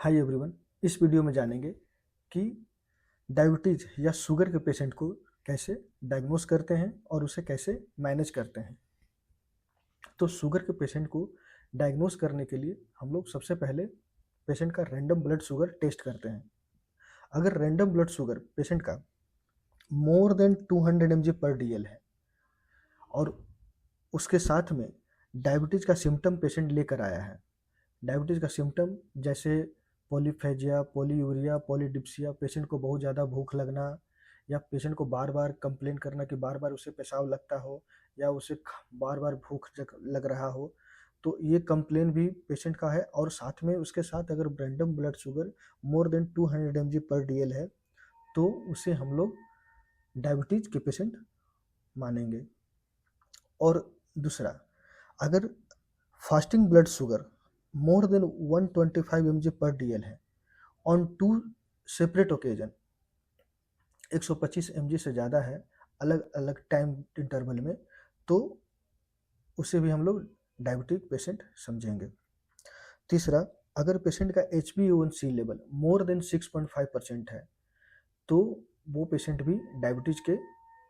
Hi everyone. इस video में जानेंगे कि डायबिटीज या शुगर के पेशेंट को कैसे डायग्नोस करते हैं और उसे कैसे मैनेज करते हैं। तो शुगर के पेशेंट को डायग्नोस करने के लिए हम लोग सबसे पहले पेशेंट का रैंडम ब्लड शुगर टेस्ट करते हैं। अगर रैंडम ब्लड शुगर पेशेंट का मोर देन 200 mg पर DL है और उसके साथ में डायबिटीज का सिम्टम पेशेंट लेकर आया है, डायबिटीज का सिम्टम जैसे पॉलीफेजिया, पॉलीयूरिया, पॉलीडिप्सिया, पेशेंट को बहुत ज़्यादा भूख लगना या पेशेंट को बार बार कंप्लेन करना कि बार बार उसे पेशाब लगता हो या उसे बार बार भूख लग रहा हो, तो ये कंप्लेन भी पेशेंट का है। और साथ में उसके साथ अगर random blood sugar more than 200 mg पर DL है तो उसे हम लोग डायबिटीज के पेशेंट मानेंगे। और दूसरा, अगर fasting blood sugar more than 125 mg पर DL है ऑन 2 सेपरेट ओकेजन, 125 mg से ज़्यादा है अलग अलग टाइम इंटरवल में, तो उसे भी हम लोग डायबिटिक पेशेंट समझेंगे। तीसरा, अगर पेशेंट का HbA1c लेवल मोर देन 6.5% है तो वो पेशेंट भी डायबिटीज के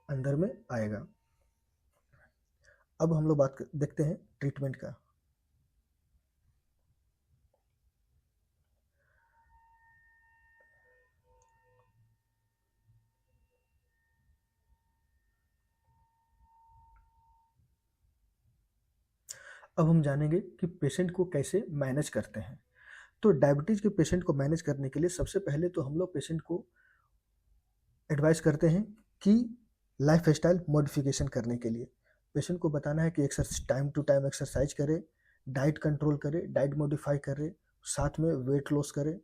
अंदर में आएगा। अब हम लोग बात देखते हैं ट्रीटमेंट का। अब हम जानेंगे कि पेशेंट को कैसे मैनेज करते हैं। तो डायबिटीज के पेशेंट को मैनेज करने के लिए सबसे पहले तो हम लोग पेशेंट को एडवाइस करते हैं कि लाइफ स्टाइल मॉडिफिकेशन करने के लिए पेशेंट को बताना है कि टाइम टू टाइम एक्सरसाइज करे, डाइट कंट्रोल करे, डाइट मॉडिफाई करे, साथ में वेट लॉस करे।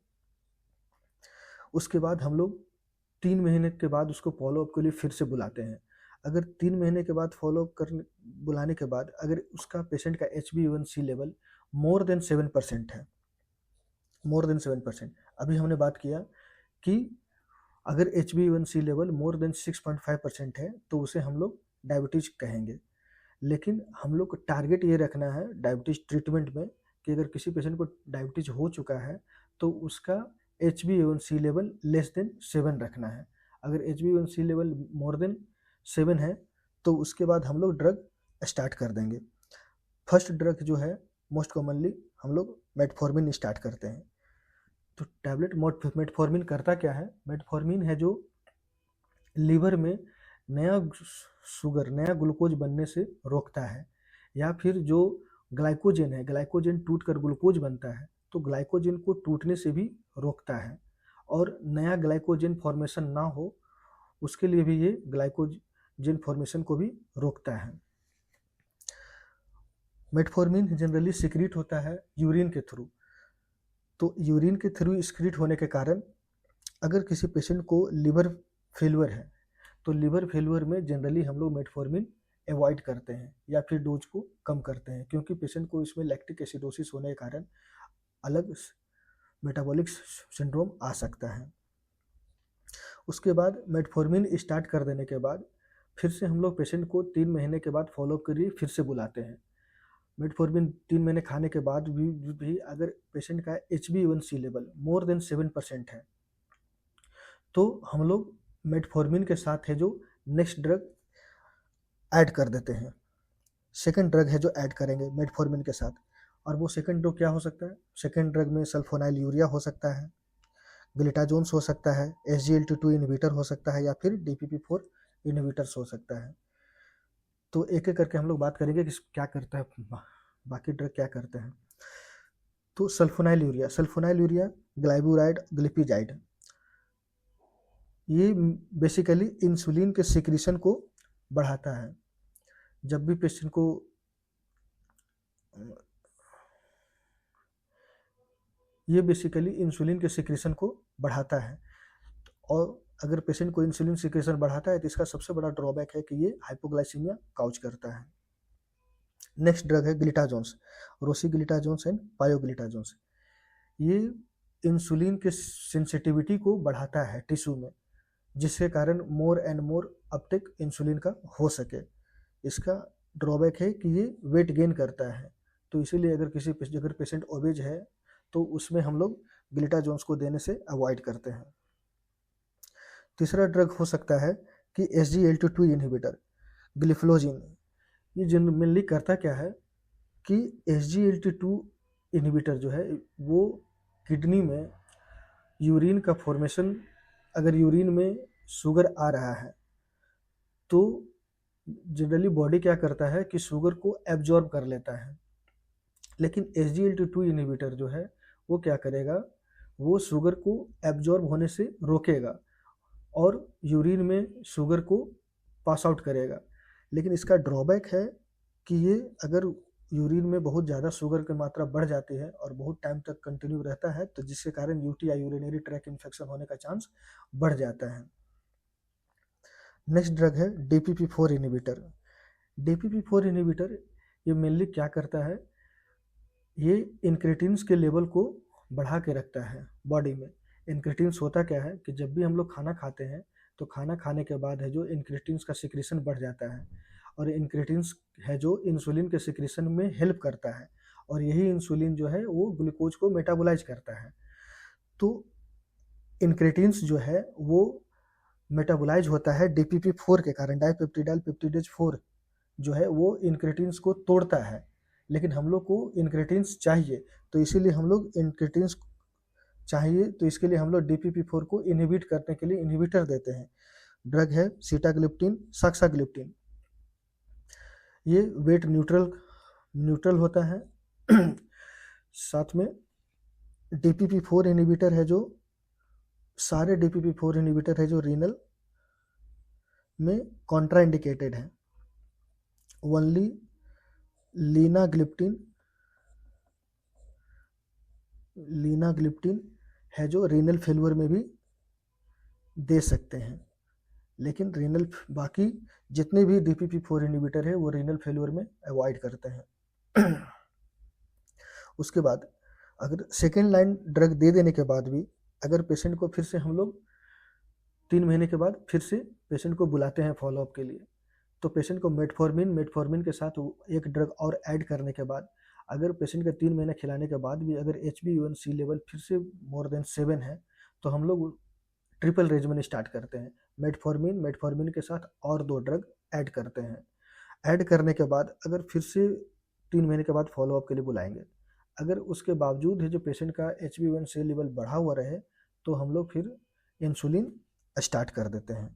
उसके बाद हम लोग 3 महीने के बाद उसको फॉलोअप के लिए फिर से बुलाते हैं। अगर 3 महीने के बाद फॉलोअप करने बुलाने के बाद अगर उसका पेशेंट का HbA1c लेवल मोर देन 7% है, मोर देन 7%, अभी हमने बात किया कि अगर HbA1c लेवल मोर देन 6.5% है तो उसे हम लोग डायबिटीज कहेंगे। लेकिन हम लोग को टारगेट ये रखना है डायबिटीज ट्रीटमेंट में कि अगर किसी पेशेंट को डायबिटीज हो चुका है तो उसका HbA1c लेवल लेस देन 7 रखना है। अगर HbA1c लेवल मोर देन 7 है तो उसके बाद हम लोग ड्रग स्टार्ट कर देंगे। फर्स्ट ड्रग जो है मोस्ट कॉमनली हम लोग मेटफॉर्मिन स्टार्ट करते हैं। तो टैबलेट मेटफॉर्मिन करता क्या है? मेटफॉर्मिन है जो लीवर में नया शुगर, नया ग्लूकोज बनने से रोकता है, या फिर जो ग्लाइकोजन है, ग्लाइकोजन टूट कर ग्लूकोज बनता है तो ग्लाइकोजन को टूटने से भी रोकता है और नया ग्लाइकोजन फॉर्मेशन ना हो उसके लिए भी ये ग्लाइकोजन फॉर्मेशन को भी रोकता है। मेटफॉर्मिन जनरली सिक्रीट होता है यूरिन के थ्रू, तो यूरिन के थ्रू सिक्रीट होने के कारण अगर किसी पेशेंट को लिवर फेलियर है तो लिवर फेलियर में जनरली हम लोग मेटफॉर्मिन अवॉइड करते हैं या फिर डोज को कम करते हैं, क्योंकि पेशेंट को इसमें लैक्टिक एसिडोसिस होने के कारण अलग मेटाबॉलिक सिंड्रोम आ सकता है। उसके बाद मेटफॉर्मिन स्टार्ट कर देने के बाद फिर से हम लोग पेशेंट को 3 महीने के बाद फॉलोअप के लिए फिर से बुलाते हैं। मेटफॉर्मिन 3 महीने खाने के बाद भी अगर पेशेंट का HbA1c लेवल मोर देन 7% है तो हम लोग मेटफॉर्मिन के साथ है जो नेक्स्ट ड्रग ऐड कर देते हैं। सेकंड ड्रग है जो ऐड करेंगे मेटफॉर्मिन के साथ, और वो सेकंड ड्रग क्या हो सकता है? सेकंड ड्रग में सल्फोनाइल यूरिया हो सकता है, ग्लूटाजोन्स हो सकता है, SGLT2 इनहिबिटर हो सकता है या फिर DPP4 इनहिबिटर्स हो सकता है। तो एक एक करके हम लोग बात करेंगे कि क्या करता है, बाकी ड्रग क्या करते हैं। तो सल्फोनाइल यूरिया, ग्लाइबुराइड, ग्लिपिजाइड, ये बेसिकली इंसुलिन के सिक्रीशन को बढ़ाता है। जब भी पेशेंट को ये बेसिकली इंसुलिन के सिक्रीशन को बढ़ाता है, और अगर पेशेंट को इंसुलिन सिक्रीशन बढ़ाता है तो इसका सबसे बड़ा ड्रॉबैक है कि ये हाइपोग्लाइसीमिया काउज करता है। नेक्स्ट ड्रग है ग्लिटाजोन्स, रोसीग्लिटाजोन्स एंड पायोग्लिटाजोन्स। ये इंसुलिन के सेंसिटिविटी को बढ़ाता है टिश्यू में, जिसके कारण more and more Uptake insulin का हो सके। इसका ड्रॉबैक है कि ये वेट गेन करता है, तो इसीलिए अगर पेशेंट ओबेज है तो उसमें हम लोग ग्लूटाजोन्स को देने से अवॉइड करते हैं। तीसरा ड्रग हो सकता है कि SGLT2 इनहिबिटर, ग्लिफलोजिन। ये जनरली करता क्या है कि SGLT2 इनहिबिटर जो है वो किडनी में यूरिन का फॉर्मेशन, अगर यूरिन में शुगर आ रहा है तो जनरली बॉडी क्या करता है कि शुगर को एब्जॉर्ब कर लेता है, लेकिन SGLT2 इनहिबिटर जो है वो क्या करेगा, वो शुगर को एब्जॉर्ब होने से रोकेगा और यूरिन में शुगर को पास आउट करेगा। लेकिन इसका ड्रॉबैक है कि ये अगर यूरिन में बहुत ज़्यादा शुगर की मात्रा बढ़ जाती है और बहुत टाइम तक कंटिन्यू रहता है तो जिसके कारण UTI, यूरिनरी ट्रैक इन्फेक्शन होने का चांस बढ़ जाता है। नेक्स्ट ड्रग है DPP4 इनहिबिटर। DPP4 इनहिबिटर ये मेनली क्या करता है, ये इंक्रेटिन्स के लेवल को बढ़ा के रखता है बॉडी में। इंक्रेटिन्स होता क्या है कि जब भी हम लोग खाना खाते हैं तो खाना खाने के बाद है जो इंक्रेटिन्स का सिक्रीशन बढ़ जाता है और इंक्रेटिन्स है जो इंसुलिन के सिक्रीशन में हेल्प करता है और यही इंसुलिन जो है वो ग्लूकोज को मेटाबोलाइज करता है। तो इंक्रेटिन्स जो है वो मेटाबोलाइज होता है DPP4 के कारण, डाइपेप्टिडाइल पेप्टिडेज 4 जो है वो इंक्रेटिन्स को तोड़ता है। लेकिन हम लोग को इंक्रेटिन्स चाहिए तो इसीलिए हम लोग इंक्रेटिन्स चाहिए तो इसके लिए हम लोग DPP4 को इनहिबिट करने के लिए इनहिबिटर देते हैं। ड्रग है सीटाग्लिप्टिन, साक्साग्लिप्टिन। ये वेट न्यूट्रल होता है। साथ में DPP4 इनहिबिटर है जो सारे DPP4 इनहिबिटर है जो रीनल में कॉन्ट्राइंडिकेटेड है। ओनली लीनाग्लिप्टिन है जो रीनल फेल्यूर में भी दे सकते हैं, लेकिन बाकी जितने भी DPP4 इनहिबिटर है वो रीनल फेल्यूर में अवॉइड करते हैं। उसके बाद अगर सेकेंड लाइन ड्रग दे देने के बाद भी अगर पेशेंट को फिर से हम लोग 3 महीने के बाद फिर से पेशेंट को बुलाते हैं फॉलोअप के लिए, तो पेशेंट को मेटफॉर्मिन के साथ एक ड्रग और ऐड करने के बाद अगर पेशेंट का 3 महीने खिलाने के बाद भी अगर HbA1c लेवल फिर से मोर देन 7 है तो हम लोग ट्रिपल रेजिमेन स्टार्ट करते हैं। मेटफॉर्मिन के साथ और 2 ड्रग ऐड करते हैं। ऐड करने के बाद अगर फिर से 3 महीने के बाद फॉलोअप के लिए बुलाएंगे, अगर उसके बावजूद है जो पेशेंट का HbA1c लेवल बढ़ा हुआ रहे तो हम लोग फिर इंसुलिन स्टार्ट कर देते हैं।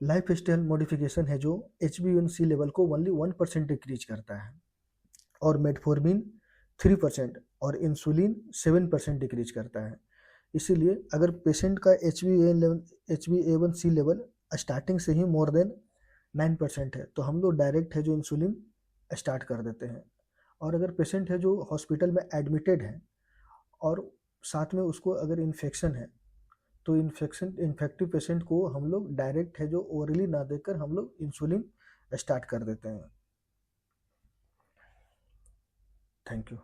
लाइफ स्टाइल मॉडिफिकेशन है जो HbA1c लेवल को ओनली 1% डिक्रीज करता है और मेटफॉर्मिन 3% और इंसुलिन 7% डिक्रीज करता है। इसीलिए अगर पेशेंट का HbA1c लेवल स्टार्टिंग से ही मोर देन 9% है तो हम लोग डायरेक्ट है जो इंसुलिन स्टार्ट कर देते हैं। और अगर पेशेंट है जो हॉस्पिटल में एडमिटेड है और साथ में उसको अगर इन्फेक्शन है तो इन्फेक्टिव पेशेंट को हम लोग डायरेक्ट है जो ओरली ना देकर हम लोग इंसुलिन स्टार्ट कर देते हैं। Thank you.